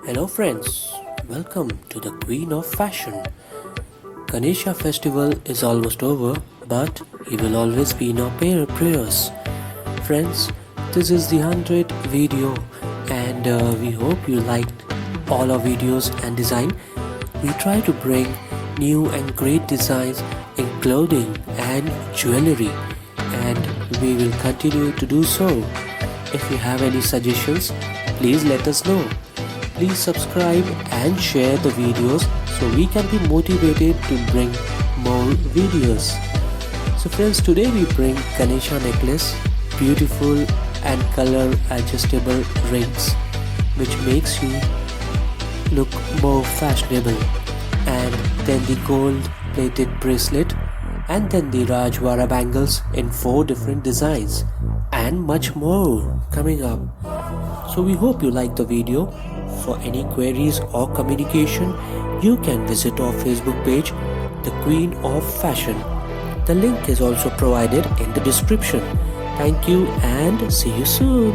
Hello friends, welcome to the Queen of Fashion. Ganesha festival is almost over, but he will always be in our prayers. Friends, this is the 100th video and we hope you liked all our videos and design. We try to bring new and great designs in clothing and jewellery, and we will continue to do so. If you have any suggestions, please let us know. Please subscribe and share the videos so we can be motivated to bring more videos. So friends, today we bring Ganesha necklace, beautiful and color adjustable rings which makes you look more fashionable, and then the gold plated bracelet, and then the Rajwara bangles in 4 different designs, and much more coming up. So we hope you like the video. For any queries or communication, you can visit our Facebook page, The Queen of Fashion. The link is also provided in the description. Thank you and see you soon.